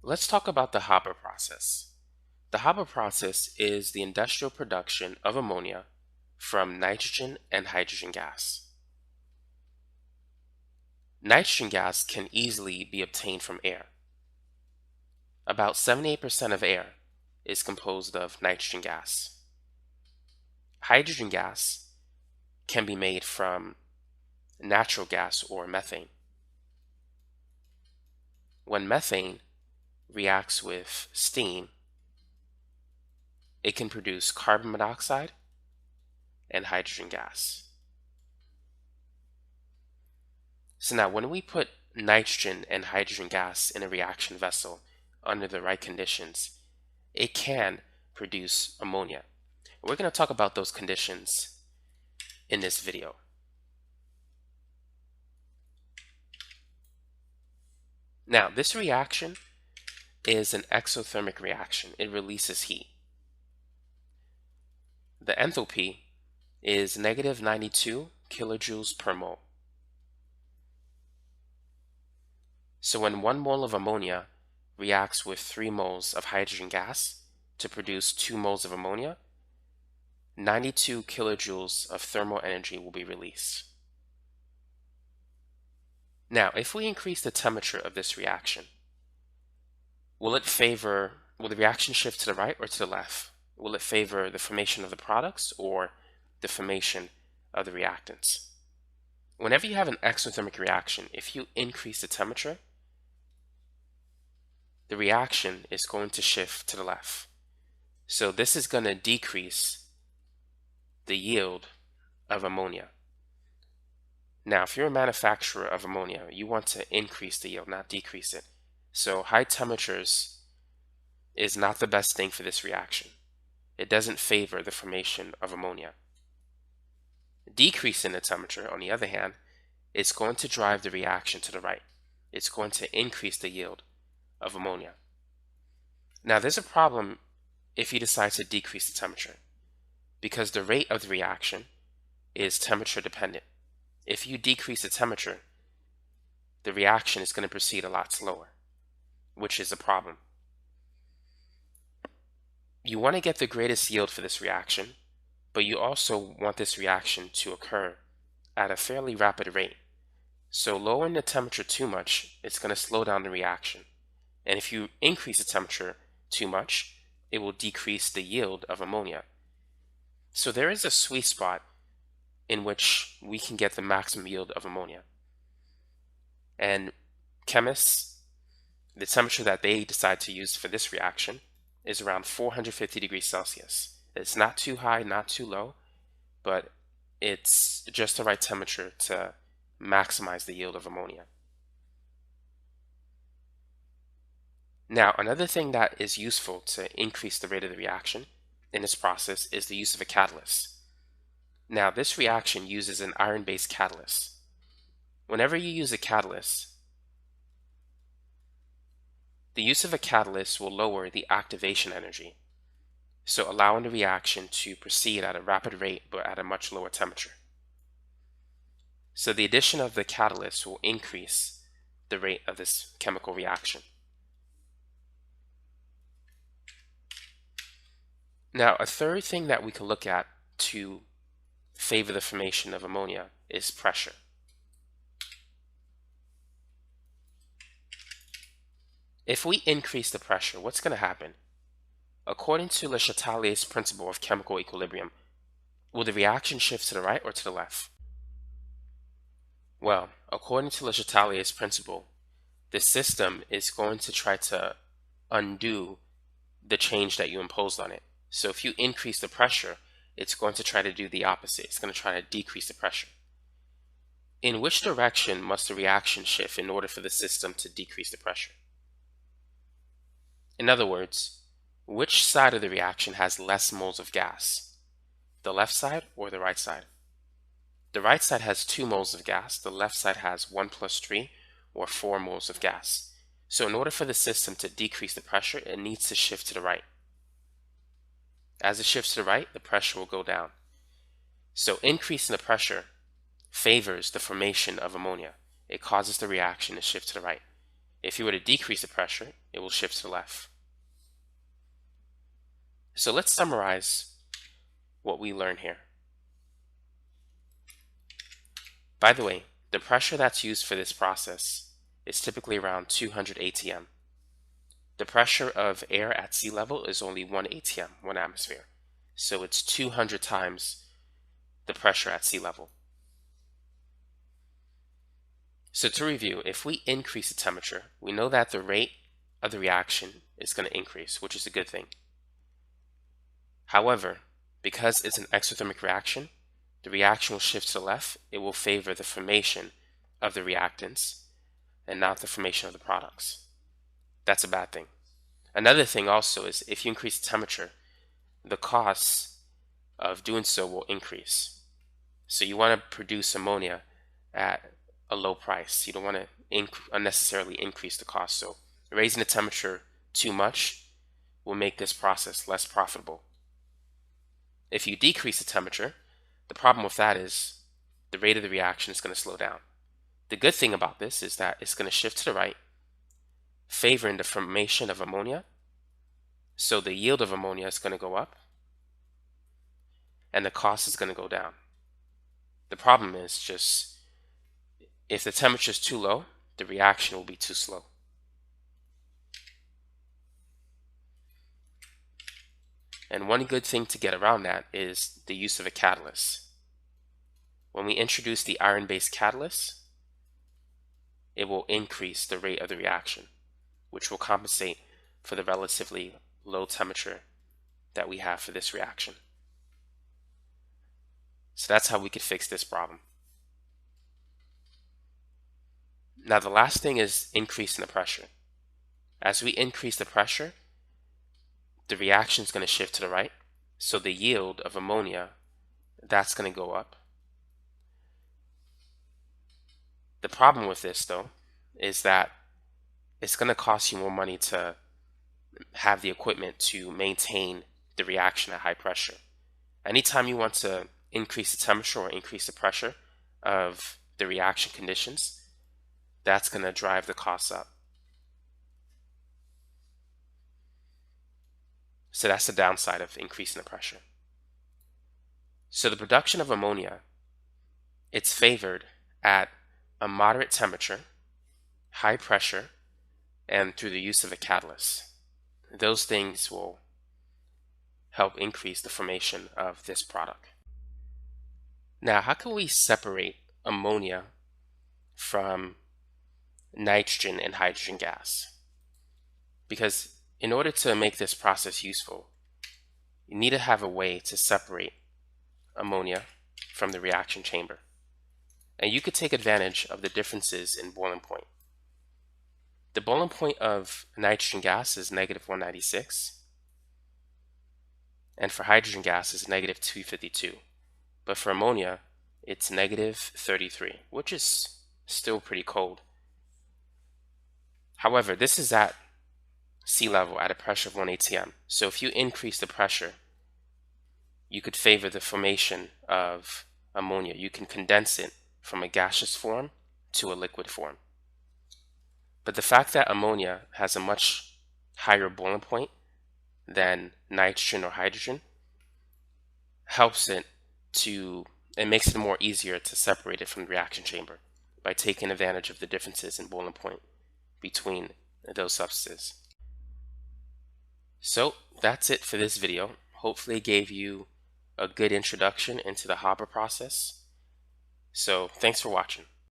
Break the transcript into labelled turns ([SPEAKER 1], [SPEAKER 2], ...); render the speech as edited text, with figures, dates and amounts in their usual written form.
[SPEAKER 1] Let's talk about the Haber process. The Haber process is the industrial production of ammonia from nitrogen and hydrogen gas. Nitrogen gas can easily be obtained from air. About 78% of air is composed of nitrogen gas. Hydrogen gas can be made from natural gas or methane. When methane reacts with steam, it can produce carbon monoxide and hydrogen gas. So now when we put nitrogen and hydrogen gas in a reaction vessel under the right conditions, it can produce ammonia. We're going to talk about those conditions in this video. Now, this reaction is an exothermic reaction. It releases heat. The enthalpy is negative 92 kilojoules per mole. So when 1 mole of ammonia reacts with 3 moles of hydrogen gas to produce 2 moles of ammonia, 92 kilojoules of thermal energy will be released. Now, if we increase the temperature of this reaction, will the reaction shift to the right or to the left? Will it favor the formation of the products or the formation of the reactants? Whenever you have an exothermic reaction, if you increase the temperature, the reaction is going to shift to the left. So this is going to decrease the yield of ammonia. Now, if you're a manufacturer of ammonia, you want to increase the yield, not decrease it. So high temperatures is not the best thing for this reaction. It doesn't favor the formation of ammonia. Decreasing the temperature, on the other hand, is going to drive the reaction to the right. It's going to increase the yield of ammonia. Now, there's a problem if you decide to decrease the temperature, because the rate of the reaction is temperature dependent. If you decrease the temperature, the reaction is going to proceed a lot slower, which is a problem. You want to get the greatest yield for this reaction, but you also want this reaction to occur at a fairly rapid rate. So lowering the temperature too much, it's going to slow down the reaction. And if you increase the temperature too much, it will decrease the yield of ammonia. So there is a sweet spot in which we can get the maximum yield of ammonia. And chemists, the temperature that they decide to use for this reaction is around 450 degrees Celsius. It's not too high, not too low, but it's just the right temperature to maximize the yield of ammonia. Now, another thing that is useful to increase the rate of the reaction in this process is the use of a catalyst. Now, this reaction uses an iron-based catalyst. Whenever you use a catalyst, the use of a catalyst will lower the activation energy, so allowing the reaction to proceed at a rapid rate but at a much lower temperature. So the addition of the catalyst will increase the rate of this chemical reaction. Now, a third thing that we can look at to favor the formation of ammonia is pressure. If we increase the pressure, what's going to happen? According to Le Chatelier's principle of chemical equilibrium, will the reaction shift to the right or to the left? Well, according to Le Chatelier's principle, the system is going to try to undo the change that you imposed on it. So if you increase the pressure, it's going to try to do the opposite. It's going to try to decrease the pressure. In which direction must the reaction shift in order for the system to decrease the pressure? In other words, which side of the reaction has less moles of gas? The left side or the right side? The right side has 2 moles of gas. The left side has 1 plus 3 or 4 moles of gas. So in order for the system to decrease the pressure, it needs to shift to the right. As it shifts to the right, the pressure will go down. So increasing the pressure favors the formation of ammonia. It causes the reaction to shift to the right. If you were to decrease the pressure, it will shift to the left. So let's summarize what we learned here. By the way, the pressure that's used for this process is typically around 200 atm. The pressure of air at sea level is only 1 atm, 1 atmosphere. So it's 200 times the pressure at sea level. So to review, if we increase the temperature, we know that the rate of the reaction is going to increase, which is a good thing. However, because it's an exothermic reaction, the reaction will shift to the left. It will favor the formation of the reactants and not the formation of the products. That's a bad thing. Another thing also is if you increase the temperature, the costs of doing so will increase. So you want to produce ammonia at a low price. You don't want to unnecessarily increase the cost. So raising the temperature too much will make this process less profitable. If you decrease the temperature, the problem with that is the rate of the reaction is going to slow down. The good thing about this is that it's going to shift to the right, favoring the formation of ammonia. So the yield of ammonia is going to go up and the cost is going to go down. The problem is just if the temperature is too low, the reaction will be too slow. And one good thing to get around that is the use of a catalyst. When we introduce the iron-based catalyst, it will increase the rate of the reaction, which will compensate for the relatively low temperature that we have for this reaction. So that's how we could fix this problem. Now the last thing is increasing the pressure. As we increase the pressure, the reaction is going to shift to the right. So the yield of ammonia, that's going to go up. The problem with this though is that it's going to cost you more money to have the equipment to maintain the reaction at high pressure. Anytime you want to increase the temperature or increase the pressure of the reaction conditions, that's going to drive the costs up. So that's the downside of increasing the pressure. So the production of ammonia, it's favored at a moderate temperature, high pressure, and through the use of a catalyst. Those things will help increase the formation of this product. Now, how can we separate ammonia from nitrogen and hydrogen gas? Because in order to make this process useful, you need to have a way to separate ammonia from the reaction chamber. And you could take advantage of the differences in boiling point. The boiling point of nitrogen gas is negative 196, and for hydrogen gas is negative 252. But for ammonia, it's negative 33, which is still pretty cold. However, this is at sea level at a pressure of 1 atm. So if you increase the pressure, you could favor the formation of ammonia. You can condense it from a gaseous form to a liquid form. But the fact that ammonia has a much higher boiling point than nitrogen or hydrogen helps it makes it more easier to separate it from the reaction chamber by taking advantage of the differences in boiling point between those substances. So that's it for this video. Hopefully it gave you a good introduction into the Haber process. So thanks for watching.